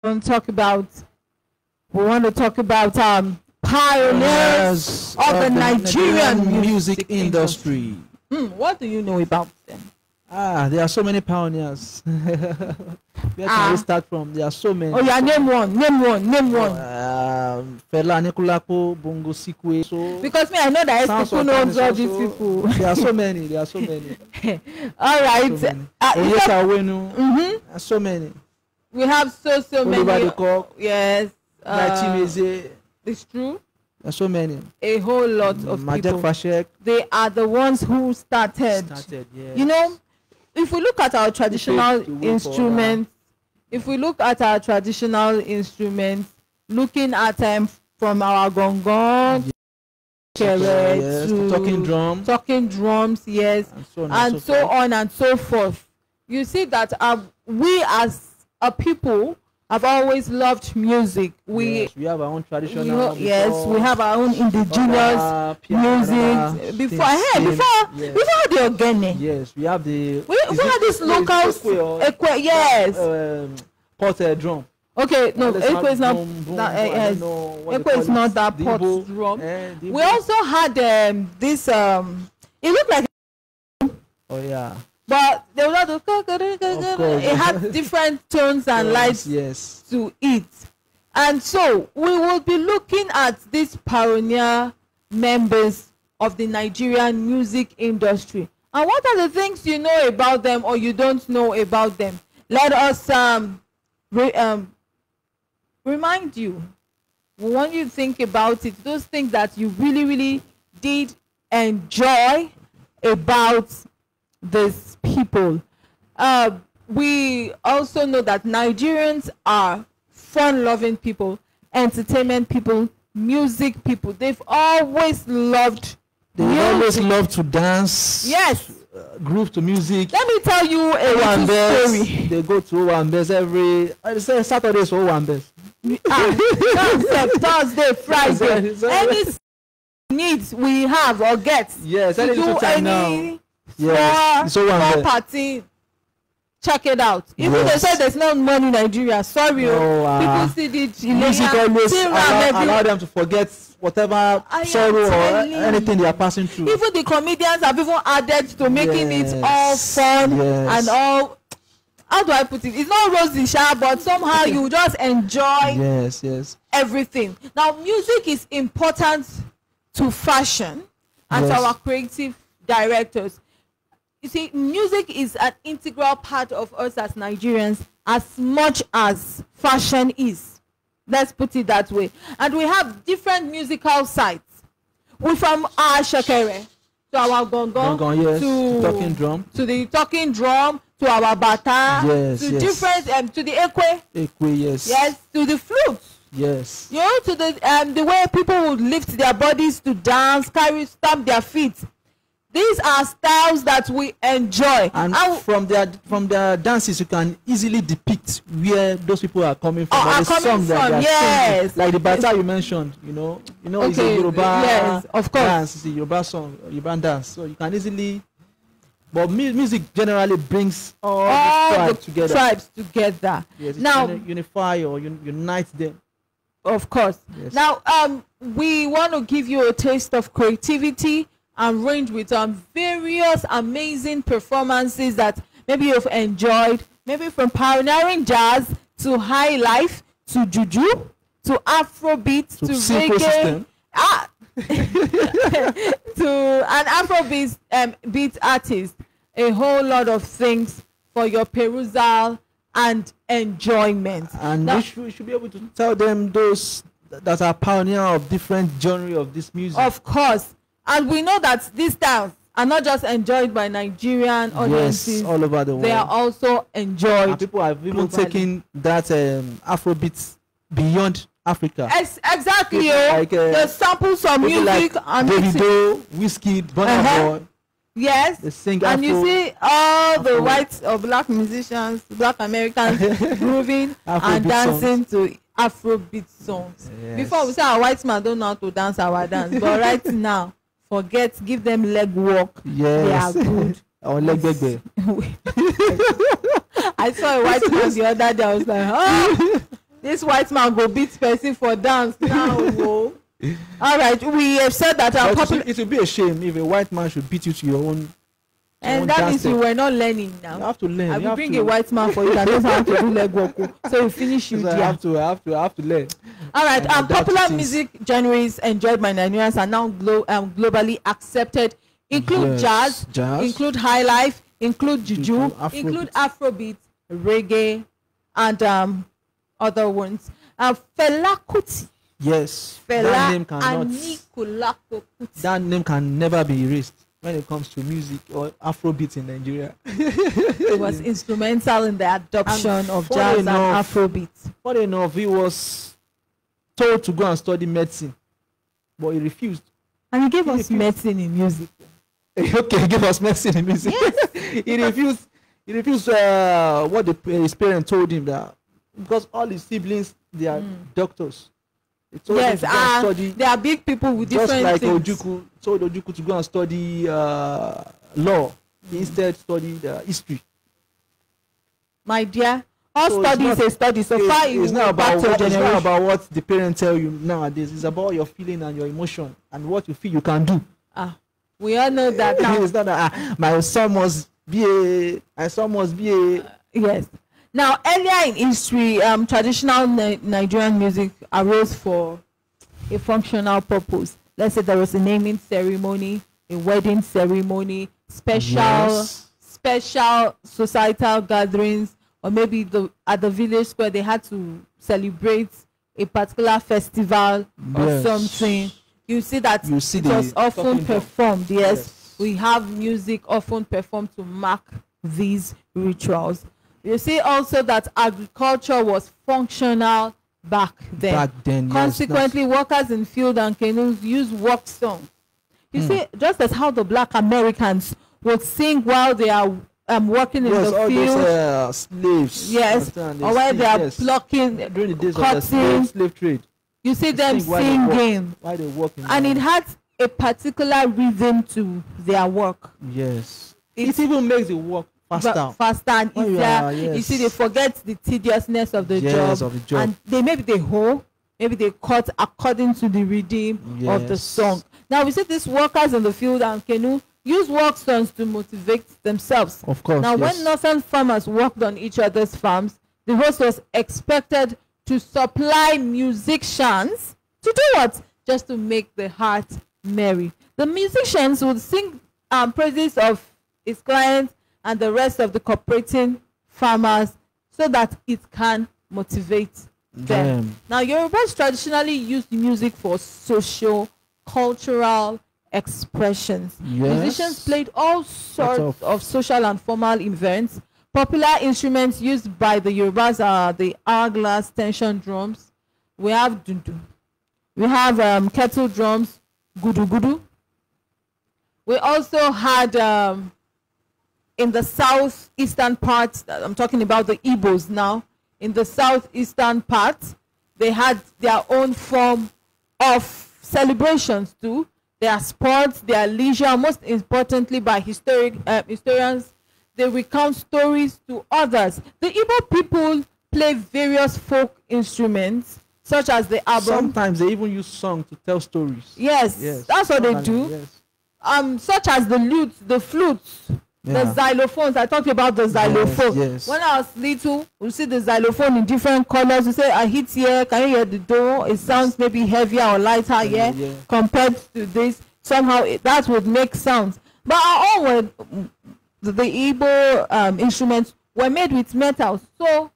want to talk about pioneers of the Nigerian music industry. What do you know about them? There are so many pioneers. Where can we start from? There are so many. Oh yeah, name one. Fela Anikulapo, Bongo Sikwe. So because me, I know that people knows all these people. There are so many. All right. Yes, Awenu. So many. We have so many. Yes. It's true. There are so many. A whole lot of people. Fashek. They are the ones who started. Yes. You know, if we look at our traditional instruments, looking at them from our gongon, to talking drums, yes, and so on and so forth. You see that we as a people have always loved music. We have our own traditional. Yes, we have our own indigenous music. Before the Ogene. Yes, we have the. We have this local. Yes. Pot drum. Okay, no, Ekwe is not. Ekwe is not that pot drum. We also had this. It looked like. Oh yeah. But they will not do. It has different tones and lights to it, and so we will be looking at these pioneer members of the Nigerian music industry. And what are the things you know about them or you don't know about them? Let us remind you. We want you to think about it. Those things that you really did enjoy about these people. We also know that Nigerians are fun-loving people, entertainment people, music people. They've always loved. Always love to dance. Yes. Groove to music. Let me tell you a little story. They go to Owambes every Saturday, so Owambes. Thursday, Friday. Any needs we have or get. Yes, to do any. Yes, party. Check it out. Even they say there's no money in Nigeria. Sorry, people see the music always allow them to forget whatever sorrow or anything they are passing through. Even the comedians have even added to making it all fun and all. How do I put it? It's not rosy, but somehow you just enjoy everything. Now, music is important to fashion and to our creative directors. You see, music is an integral part of us as Nigerians as much as fashion is. Let's put it that way. And we have different musical sides. We from our shakere to our gongon, to talking drum, to the talking drum, to our bata, different to the ekwe, to the flute. Yes. You know, to the way people would lift their bodies to dance, stamp their feet. These are styles that we enjoy, and from their dances, you can easily depict where those people are coming from. Yes, like the bata you mentioned. You know, it's a Yoruba of course. dance. It's a Yoruba song, Yoruba dance. So you can easily. But music generally brings all the tribes together. Yes, now unify or unite them. Of course. Yes. Now, we want to give you a taste of creativity and range with various amazing performances that maybe you've enjoyed, maybe from pioneering jazz to high life to juju to Afrobeat to reggae, to an Afrobeat beat artist. A whole lot of things for your perusal and enjoyment. And now, we should be able to tell them those that are pioneer of different genre of this music. Of course. And we know that these styles are not just enjoyed by Nigerian audiences. All over the world. They are also enjoyed. And people have even taken that Afrobeat beyond Africa. Exactly. Like, they sample some music like and Davido, Whiskey, Burna Boy. Yes. They sing and you see all the white or black musicians, black Americans grooving and dancing to Afrobeat songs. Yes. Before we say our white man don't know how to dance our dance, but right now, give them leg work. Yes. They are good. Or leg I saw a white man the other day. I was like, this white man go beat person for dance now. Whoa. All right, we have said that our popular. It would be a shame if a white man should beat you to your own. And that means you were not learning now. You have to learn. I will bring a white man for you that knows how to do leg work. So we finish you there. I have to learn. All right, popular music genres enjoyed by Nigerians are now globally accepted. Include jazz, include high life, include juju, include Afrobeat, reggae, and other ones. Fela Kuti. Yes, Fela that name can never be erased when it comes to music or Afrobeat in Nigeria. He was instrumental in the adoption of jazz and Afrobeat. Funny enough, he was told to go and study medicine, but he refused. And he gave us medicine in music. Okay, he gave us medicine in music. Yes. He refused. He refused what his parents told him, that because all his siblings, they are doctors. Yes, they are big people with different things. Just like Ojukwu told Ojukwu to go and study law. He instead studied history. My dear, all studies is study. So far, it's not about what the parents tell you nowadays. It's about your feeling and your emotion and what you feel you can do. We all know that now. It's not that my son must be a. Yes. Now, earlier in history, traditional Nigerian music arose for a functional purpose. Let's say there was a naming ceremony, a wedding ceremony, special societal gatherings, or maybe at the village square they had to celebrate a particular festival or something. You see that it was often performed. Yes, we have music often performed to mark these rituals. You see also that agriculture was functional back then. Consequently, workers in field and canoes used work songs. You see, just as how the black Americans would sing while they are working in the field. Those, slaves. Yes, or while they are plucking, during the days of the slave trade. You see them singing. While they work and it had a particular rhythm to their work. Yes. It even makes the work faster and easier. You see, they forget the tediousness of the job. And maybe they hoe, maybe they cut according to the rhythm of the song. Now we see these workers in the field and canoe use work songs to motivate themselves. Of course. Now when northern farmers worked on each other's farms, the host was expected to supply musicians to do what? Just to make the heart merry. The musicians would sing praises of his clients and the rest of the cooperating farmers so that it can motivate them. Now, Yorubas traditionally use music for social, cultural expressions. Musicians played all sorts of social and formal events. Popular instruments used by the Yorubas are the hourglass tension drums. We have dundu. We have kettle drums, gudu gudu. We also had in the southeastern part, I'm talking about the Igbos now, in the southeastern part, they had their own form of celebrations too. Their sports, their leisure, most importantly by historians, they recount stories to others. The Igbo people play various folk instruments, such as the album. Sometimes they even use song to tell stories. Yes, that's what they do. Yes. Such as the lute, the flutes, the xylophones. I talked about the xylophone. Yes. When I was little, we see the xylophone in different colors. We say, I hit here, can you hear the door? It sounds maybe heavier or lighter here compared to this. Somehow that would make sounds. But all were, the Igbo instruments were made with metal. So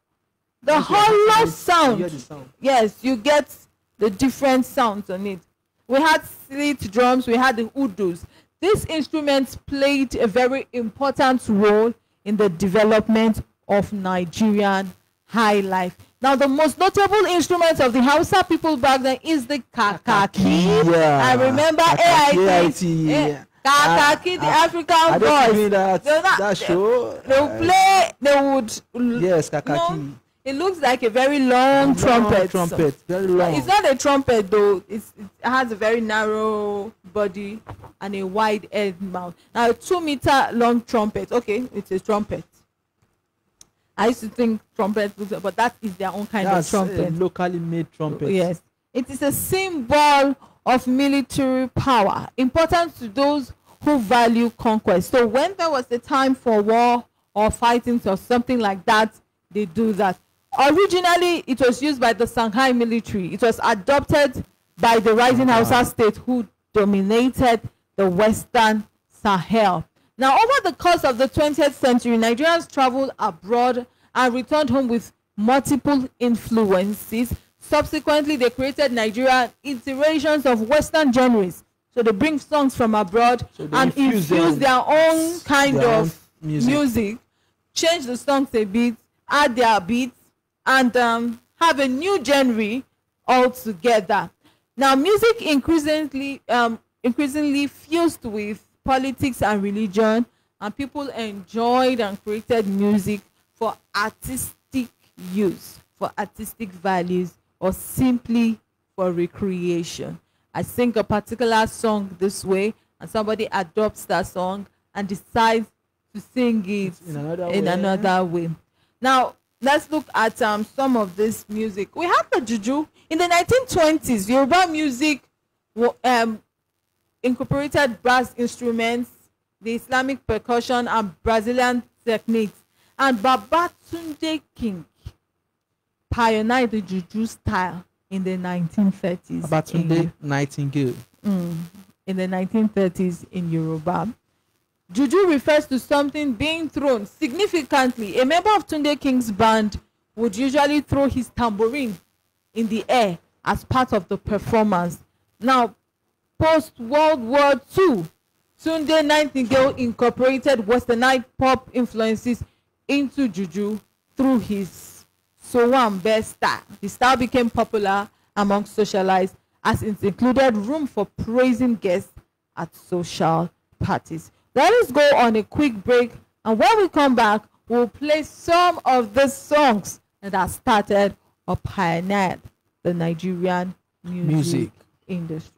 the hollow sound, yes, you get the different sounds on it. We had slit drums, we had the udus. These instruments played a very important role in the development of Nigerian high life. Now, the most notable instruments of the Hausa people back then is the kakaki. I remember AIT. Kakaki, the African boys. That show. They would play, they would. Yes, kakaki. It looks like a very long trumpet. Very long. It's not a trumpet though. It has a very narrow body and a wide end mouth. Now, a 2 meter long trumpet. Okay, it's a trumpet. I used to think trumpet, but that is their own kind of trumpet. That's locally made trumpet. Yes. It is a symbol of military power, important to those who value conquest. So when there was a time for war or fighting or something like that, they do that. Originally, it was used by the Shanghai military. It was adopted by the rising Hausa state who dominated the Western Sahel. Now, over the course of the 20th century, Nigerians traveled abroad and returned home with multiple influences. Subsequently, they created Nigerian iterations of Western genres. So they bring songs from abroad and infuse their own kind of music, change the songs a bit, add their beats, and have a new genre altogether. Now, music increasingly fused with politics and religion, and people enjoyed and created music for artistic use, for artistic values, or simply for recreation. I sing a particular song this way, and somebody adopts that song and decides to sing it in another way. Now, let's look at some of this music. We have the juju. In the 1920s, Yoruba music incorporated brass instruments, the Islamic percussion, and Brazilian techniques. And Babatunde King pioneered the juju style in the 1930s. Babatunde Nightingale. In the 1930s in Yoruba. Juju refers to something being thrown significantly. A member of Tunde King's band would usually throw his tambourine in the air as part of the performance. Now, post-World War II, Tunde Nightingale incorporated Westernized pop influences into Juju through his Sowambe style. The style became popular among socialites as it included room for praising guests at social parties. Let us go on a quick break, and when we come back, we'll play some of the songs that started or pioneered the Nigerian music industry.